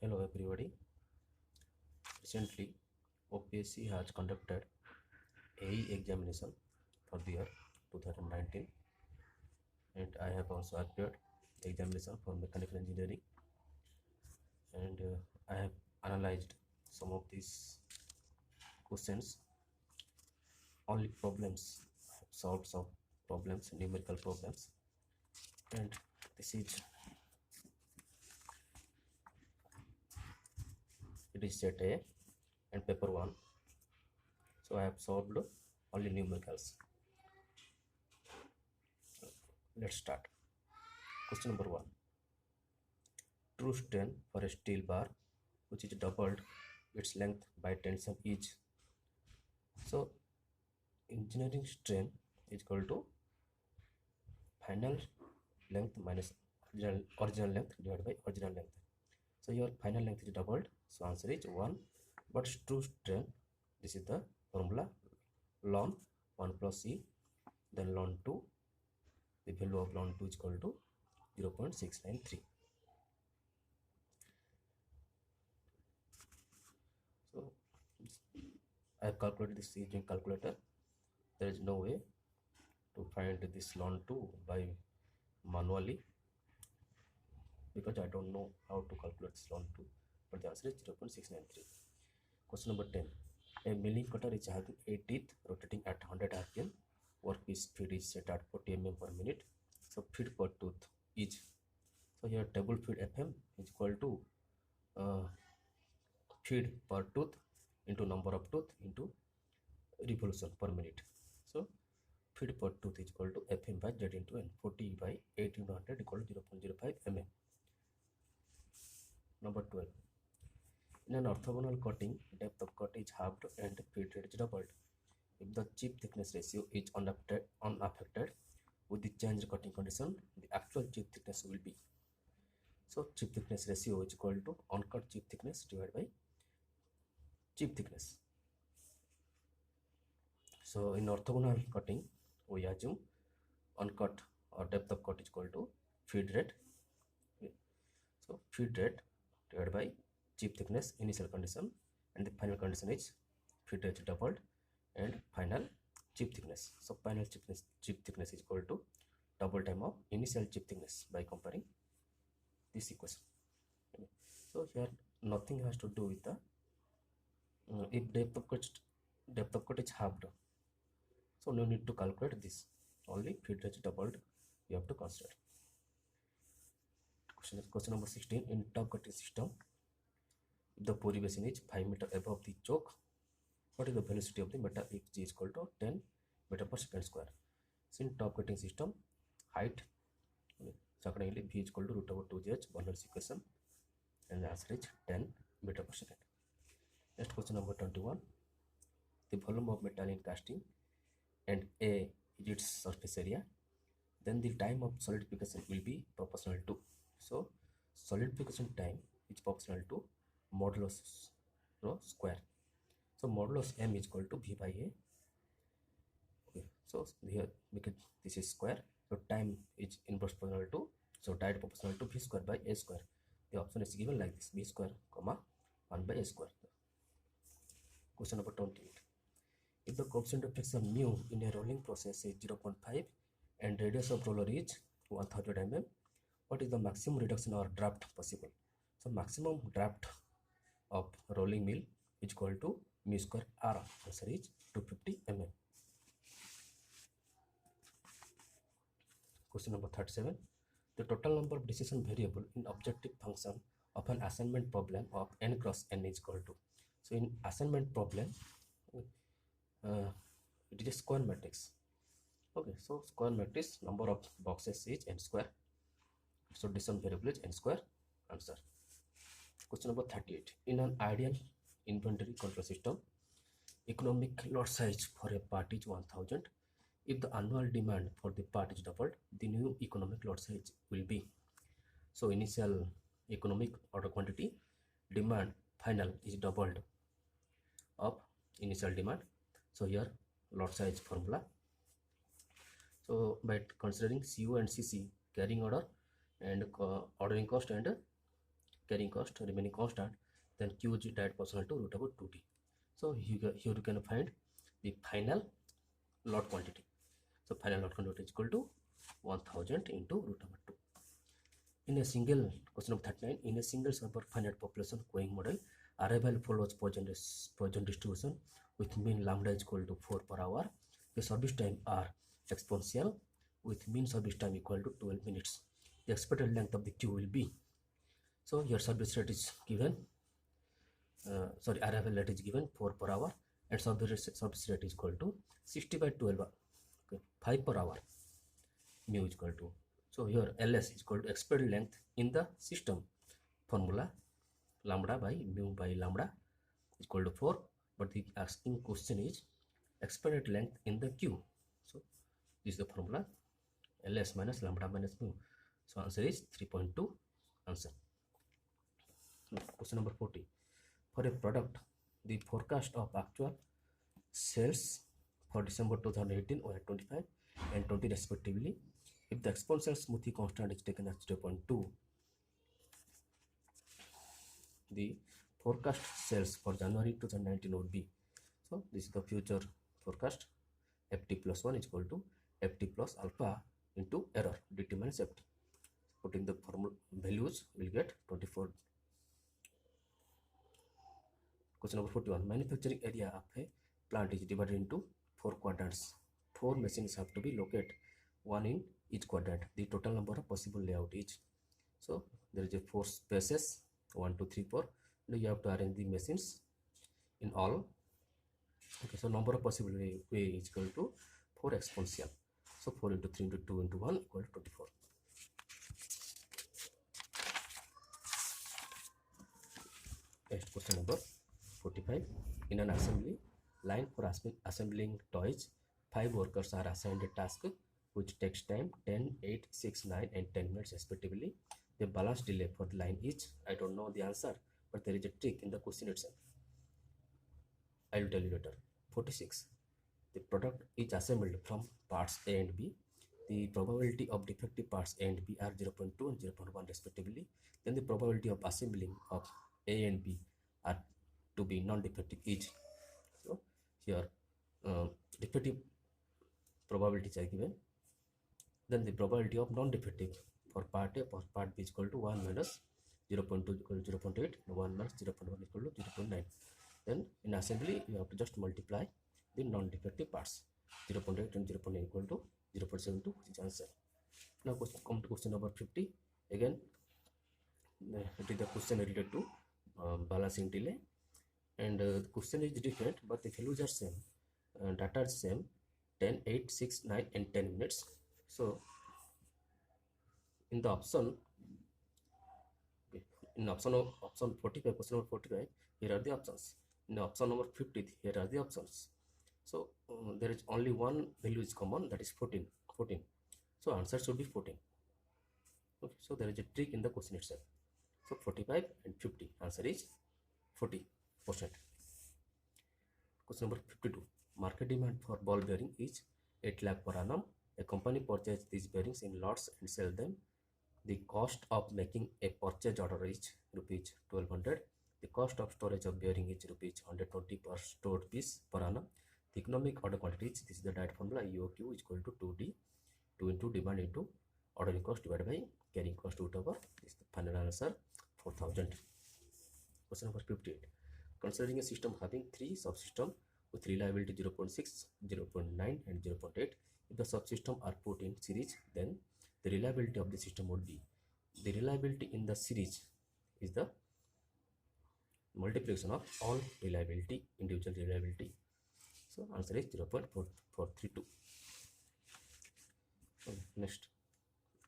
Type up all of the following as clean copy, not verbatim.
Hello everybody. Recently, OPSC has conducted AE examination for the year 2019, and I have also appeared examination for mechanical engineering, and I have analyzed some of these questions. Only problems, I have solved some problems, numerical problems, and this is it is set A and paper 1. So I have solved only numericals. Let's start. Question number 1. True strain for a steel bar which is doubled its length by tension is. So engineering strain is equal to final length minus original length divided by original length. So your final length is doubled, so answer is 1. But true strain, this is the formula, ln 1 plus e, then ln 2, the value of ln 2 is equal to 0.693. So I have calculated this using calculator. There is no way to find this ln 2 by manually because I don't know how to calculate this ln 2, but the answer is 0.693. Question number 10. A milling cutter is having 8 teeth rotating at 100 rpm. Workpiece speed is set at 40 mm per minute. So feed per tooth is, so here table feed fm is equal to feed per tooth into number of tooth into revolution per minute. So feed per tooth is equal to fm by z into n. 40 by 8 into 100 equal to 0.05 mm. Number 12. In an orthogonal cutting, depth of cut is halved and feed rate is doubled. If the chip thickness ratio is unaffected with the changed cutting condition, the actual chip thickness will be. So chip thickness ratio is equal to uncut chip thickness divided by chip thickness. So in orthogonal cutting, we assume uncut or depth of cut is equal to feed rate. So feed rate divided by chip thickness initial condition, and the final condition is feed rate doubled and final chip thickness. So final chip thickness is equal to double time of initial chip thickness by comparing this equation. So here nothing has to do with the if depth of cut is halved, so no need to calculate this, only feed rate doubled you have to consider. Question number 16. In top cutting system, if the Puri basin is 5 meter above the choke, what is the velocity of the metal if g is equal to 10 meter per second square? So in top cutting system, height, so accordingly v is equal to root over 2gh, Bernoulli's equation, and the answer is 10 meter per second. Next question number 21. The volume of metal in casting and A is its surface area, then the time of solidification will be proportional to. So solidification time is proportional to modulus rho square. So modulus m is equal to v by a. Okay, so here because this is square, so time is inverse proportional to, so direct proportional to v square by a square. The option is given like this: b square comma 1 by a square. Question number 28. If the coefficient of friction mu in a rolling process is 0.5 and radius of roller is 1000 mm, what is the maximum reduction or draft possible? So maximum draft of rolling mill is equal to mu square r. Answer is 250 mm. Question number 37. The total number of decision variable in objective function of an assignment problem of n cross n is equal to. So in assignment problem, it is a square matrix. Okay, so square matrix, number of boxes is n square. So decision variable is n square. Answer. Question number 38. In an ideal inventory control system, economic lot size for a part is 1000. If the annual demand for the part is doubled, the new economic lot size will be. So initial economic order quantity, demand final is doubled of initial demand. So here lot size formula. So by considering CU and CC, carrying order and ordering cost and carrying cost remaining constant, then Q is direct proportional to root over 2D. So here you can find the final lot quantity. So final lot quantity is equal to 1000 into root over 2. In a single, question number 39, in a single server finite population going model, arrival follows Poisson distribution with mean lambda is equal to 4 per hour. The service time are exponential with mean service time equal to 12 minutes. The expected length of the queue will be, so your service rate is given, arrival rate is given 4 per hour, and service rate is equal to 60 by 12, okay, 5 per hour. Mu is equal to, so here ls is equal to expected length in the system formula, lambda by mu by lambda is equal to 4, but the asking question is expected length in the queue. So this is the formula, ls minus lambda minus mu. So answer is 3.2 answer. Question number 40. For a product, the forecast of actual sales for December 2018 were 25 and 20 respectively. If the exponential smoothie constant is taken as 0.2, the forecast sales for January 2019 would be, so this is the future forecast, ft plus 1 is equal to ft plus alpha into error dt minus ft. Putting the formula values, will get 24. Question number 41. Manufacturing area of a plant is divided into 4 quadrants. 4 machines have to be located, 1 in each quadrant. The total number of possible layout is, so there is a 4 spaces, 1 2 3 4. Now you have to arrange the machines in all. Okay, so number of possible way is equal to 4 exponential. So 4 into 3 into 2 into 1 equal to 24. Next question number 45. In an assembly line for assembling toys, 5 workers are assigned a task which takes time 10, 8, 6, 9 and 10 minutes respectively. The balance delay for the line is, I don't know the answer, but there is a trick in the question itself. I will tell you later. 46. The product is assembled from parts A and B. The probability of defective parts A and B are 0.2 and 0.1 respectively. Then the probability of assembling of A and B are to be non-defective is, so here defective probabilities are given. Then the probability of non-defective for part A for part B is equal to 1 minus 0.2 equal to 0.8 and 1 minus 0.1 equal to 0.9. Then in assembly you have to just multiply the non-defective parts. 0.8 and 0.9 equal to 0.72, which is answer. Now come to question number 50. Again it is the question related to balancing delay, and the question is different but the values are same, data is same, 10, 8, 6, 9 and 10 minutes. So in the option, in option 45, question number 45, here are the options. In the option number 50, here are the options. So there is only one value is common, that is 14. So answer should be 14. Okay, so there is a trick in the question itself. So 45 and 50, answer is 40%. Question number 52. Market demand for ball bearing is 8 lakh per annum. A company purchases these bearings in lots and sell them. The cost of making a purchase order is rupees 1200. The cost of storage of bearing is rupees 120 per stored piece per annum. The economic order quantity is, this is the direct formula, EOQ is equal to 2D, 2 into demand into ordering cost divided by carrying cost root over. This is the final answer, 4000. Question number 58. Considering a system having 3 subsystems with reliability 0.6, 0.9 and 0.8, if the subsystems are put in series, then the reliability of the system would be, the reliability in the series is the multiplication of all reliability, individual reliability. So answer is 0.4432. Next,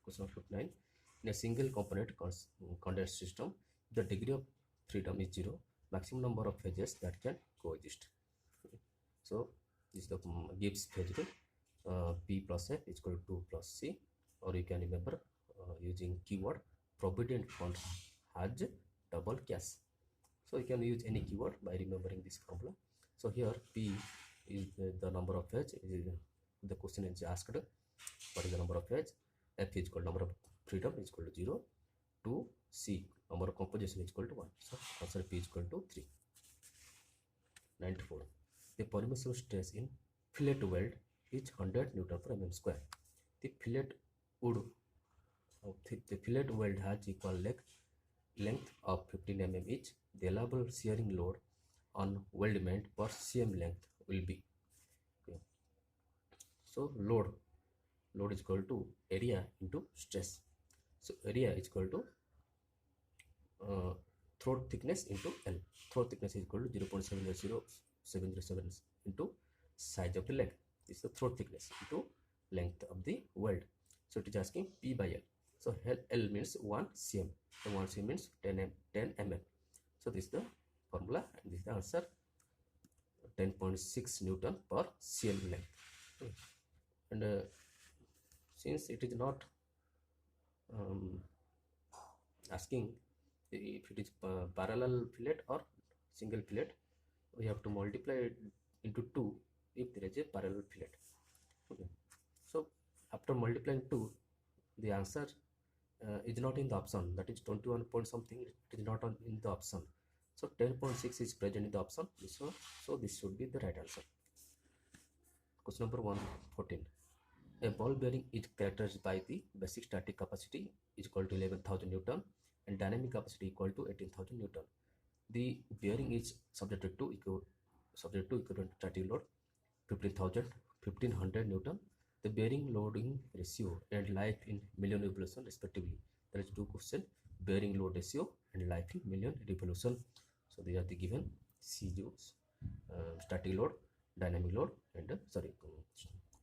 question number 59. In a single component condensed system, the degree of freedom is 0, maximum number of phases that can coexist. So this is the Gibbs phase rule, P plus F is equal to 2 plus C, or you can remember using keyword Provident Fund has double cash. So you can use any keyword by remembering this formula. So here P is the number of phases. The question is asked, what is the number of phases? F is equal to number of freedom is equal to 0. to C, number of composition is equal to 1. So answer P is equal to 3. 94. The permissible stress in fillet weld is 100 Newton per mm square. The fillet wood the fillet weld has equal length of 15 mm each. The allowable shearing load on weldment per cm length will be. Okay. So load is equal to area into stress. So area is equal to throat thickness into L. Throat thickness is equal to 0.70707 into size of the leg. This is the throat thickness into length of the weld. So it is asking P by L. So L means 1 cm. So 1 cm means 10 mm. So this is the formula and this is the answer. 10.6 Newton per cm length. Okay. And since it is not asking if it is parallel fillet or single fillet, we have to multiply it into 2 if there is a parallel fillet. Okay. So after multiplying 2, the answer is not in the option, that is 21 point something, it is not in the option. So 10.6 is present in the option, so this should be the right answer. Question number 114. A ball bearing is characterized by the basic static capacity is equal to 11,000 Newton and dynamic capacity equal to 18,000 Newton. The bearing is subjected to equivalent static load 1500 Newton. The bearing loading ratio and life in million revolution respectively. There is 2 questions: bearing load ratio and life in million revolution. So these are the given CUs: static load, dynamic load, and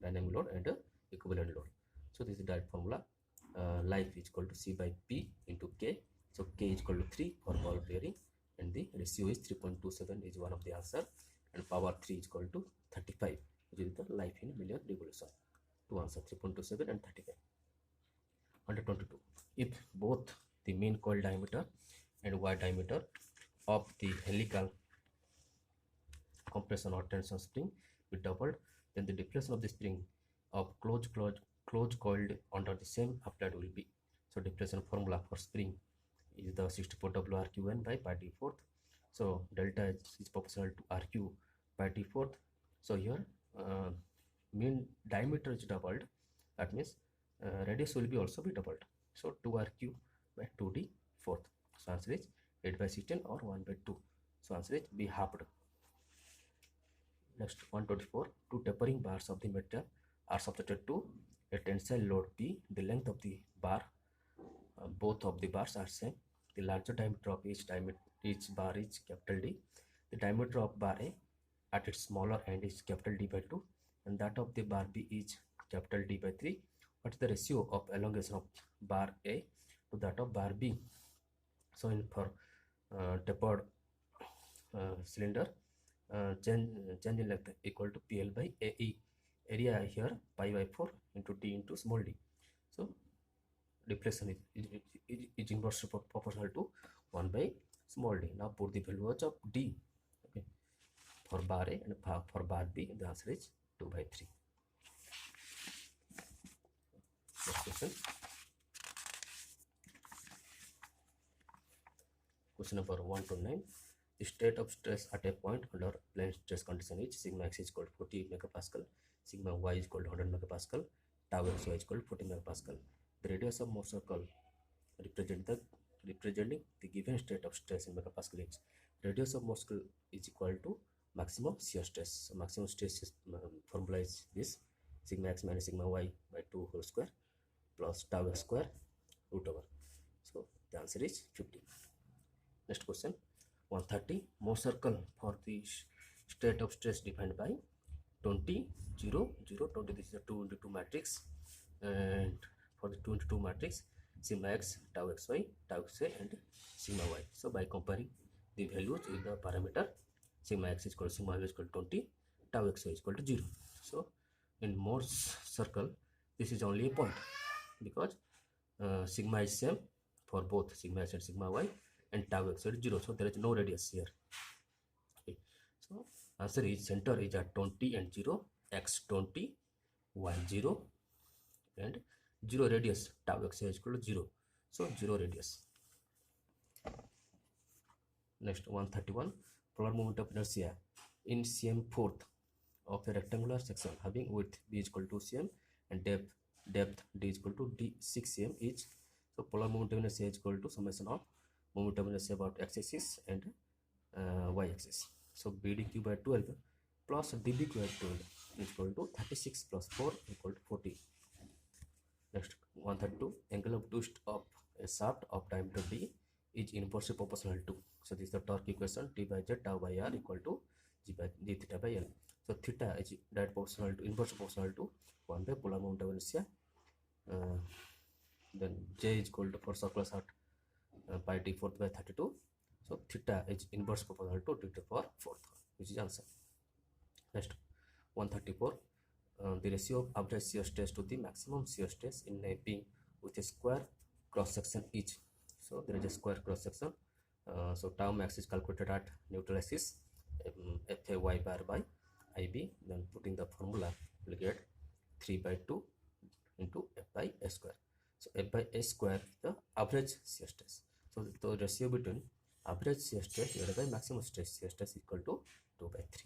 dynamic load and equivalent load. So this is the direct formula. Life is equal to C by P into K. So K is equal to 3 for ball bearing, and the ratio is 3.27 is one of the answer, and power 3 is equal to 35, which is the life in million revolution. Two answer: 3.27 and 35. 122. If both the main coil diameter and wire diameter of the helical compression or tension spring be doubled, then the deflection of the spring of closed coiled under the same applied will be. So deflection formula for spring is the 64 WRQN by pi d fourth. So delta is proportional to RQ by d fourth. So here mean diameter is doubled, that means radius will be also be doubled. So 2RQ by 2d fourth. So answer is 8 by 16 or 1 by 2. So answer is B halved. Next, 124. Two tapering bars of the metal are subjected to a tensile load P. The length of the bar, both of the bars are same. The larger diameter of each bar is capital D. The diameter of bar A at its smaller end is capital D by 2, and that of the bar B is capital D by 3. What is the ratio of elongation of bar A to that of bar B? So in for tapered cylinder, change in length equal to PL by AE. Area here pi by 4 into D into small d. So deflection is inversely proportional to 1 by small d. Now put the values of D, okay, for bar A and for bar B. The answer is 2 by 3. Next question. Question number 129. The state of stress at a point under plane stress condition is sigma x is equal to 40 megapascal, sigma y is equal to 100 megapascal, tau x y is equal to 40 megapascal. The radius of most circle representing the given state of stress in megapascal is. Radius of most circle is equal to maximum shear stress. So maximum stress is, formula is this: sigma x minus sigma y by 2 whole square plus tau x square root over. So the answer is 50. Next question, 130. Most circle for the state of stress defined by 20, 0, 0, 20. This is a 2 into 2 matrix, and for the 2 into 2 matrix, sigma x, tau xy, and sigma y. So by comparing the values in the parameter, sigma x is equal to sigma y is equal to 20, tau xy is equal to 0. So in Morse circle, this is only a point because sigma is same for both sigma x and sigma y, and tau x is 0. So there is no radius here. Okay. So answer is center is at 20 and 0, x 20, y 0, and 0 radius, tau x is equal to 0. So 0 radius. Next 131, polar moment of inertia in cm fourth of a rectangular section having width b is equal to cm and depth d is equal to d 6 cm each. So polar moment of inertia is equal to summation of moment of inertia about x-axis and y-axis. So bdq by 12 plus dbq by 12 is equal to 36 plus 4 equal to 40. Next 132, angle of twist of a shaft of diameter d is inversely proportional to. So this is the torque equation, T by Z tau by R equal to G by d theta by L. So theta is direct proportional to inverse proportional to 1 by polar moment of inertia. Then J is equal to for circular shaft pi d fourth by 32. So theta is inverse proportional to d to the power fourth, which is answer. Next 134, the ratio of average shear stress to the maximum shear stress in a beam with a square cross section each. So there is a square cross section. So tau max is calculated at neutral axis, FA y bar by IB. Then putting the formula, we will get 3 by 2 into F by A square. So F by A square is the average shear stress. So the ratio between average shear stress divided by maximum stress shear stress equal to 2 by 3.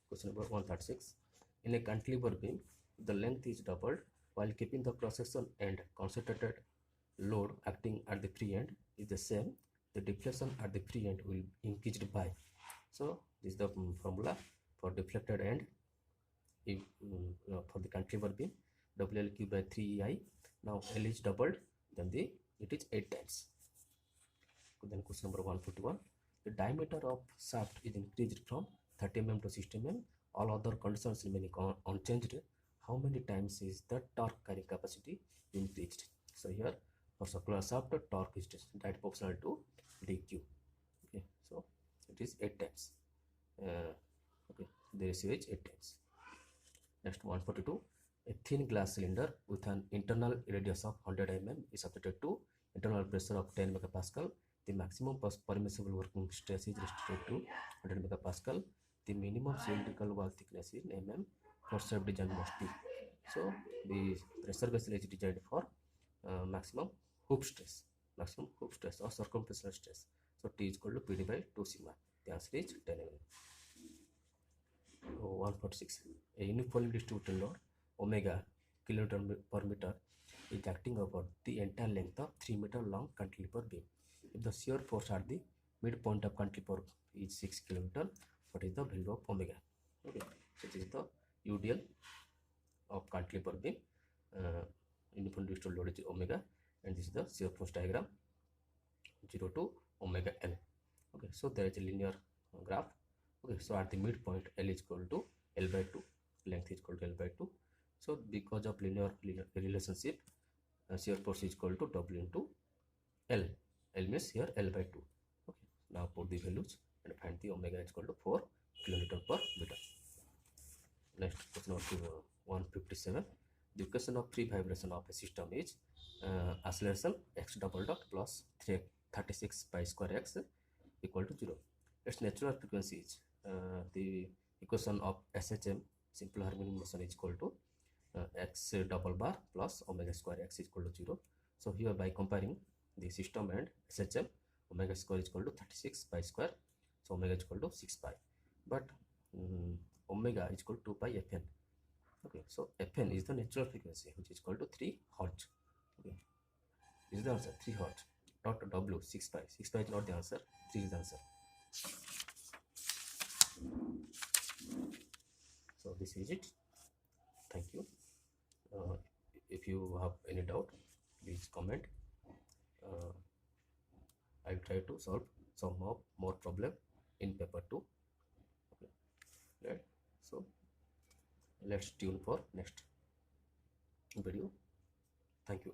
Question number 136. In a cantilever beam, the length is doubled while keeping the cross section and concentrated load acting at the free end is the same. The deflection at the free end will increased by. So this is the formula for deflected end. If for the cantilever beam, WLQ by 3EI. Now L is doubled, then it is 8 times. Then question number 141. The diameter of shaft is increased from 30 mm to 60 mm. All other conditions remaining unchanged. How many times is the torque carrying capacity increased? So here for circular shaft, torque is direct proportional to dq. Okay, so it is 8 times. Okay, the ratio is 8 times. Next 142. A thin glass cylinder with an internal radius of 100 mm is subjected to internal pressure of 10 megapascal. The maximum permissible working stress is restricted to 100 megapascal. The minimum cylindrical wall thickness in mm for self-design must be. So the pressure vessel is designed for maximum hoop stress or circumferential stress. So T is equal to PD by 2 sigma. The answer is 10 mm. 146. A uniformly distributed load omega kilonewton per meter is acting over the entire length of 3 meter long cantilever beam. If the shear force at the midpoint of cantilever is 6 kN, what is the value of omega? Okay, so this is the UDL of cantilever beam. Uniformly distributed load is omega, and this is the shear force diagram 0 to omega L. Okay, so there is a linear graph. Okay, so at the midpoint L is equal to L by 2, length is equal to L by 2. So because of linear relationship, shear force is equal to W into L. L means here L by 2. Okay, now put the values and find the omega is equal to 4 kN per meter. Next question number 157. The equation of free vibration of a system is acceleration x double dot plus 36 pi square x equal to 0. Its natural frequency is the equation of SHM, simple harmonic motion, is equal to x double bar plus omega square x is equal to 0. So here by comparing the system and SHM, omega square is equal to 36 pi square. So omega is equal to 6 pi. But omega is equal to 2 pi Fn. Okay, so Fn is the natural frequency, which is equal to 3 Hz. Okay, this is the answer, 3 Hz. Not W, 6 pi. 6 pi is not the answer, 3 is the answer. So this is it. Thank you. If you have any doubt, please comment. I'll try to solve some more problem in paper 2. Okay. Right. So let's tune for next video. Thank you.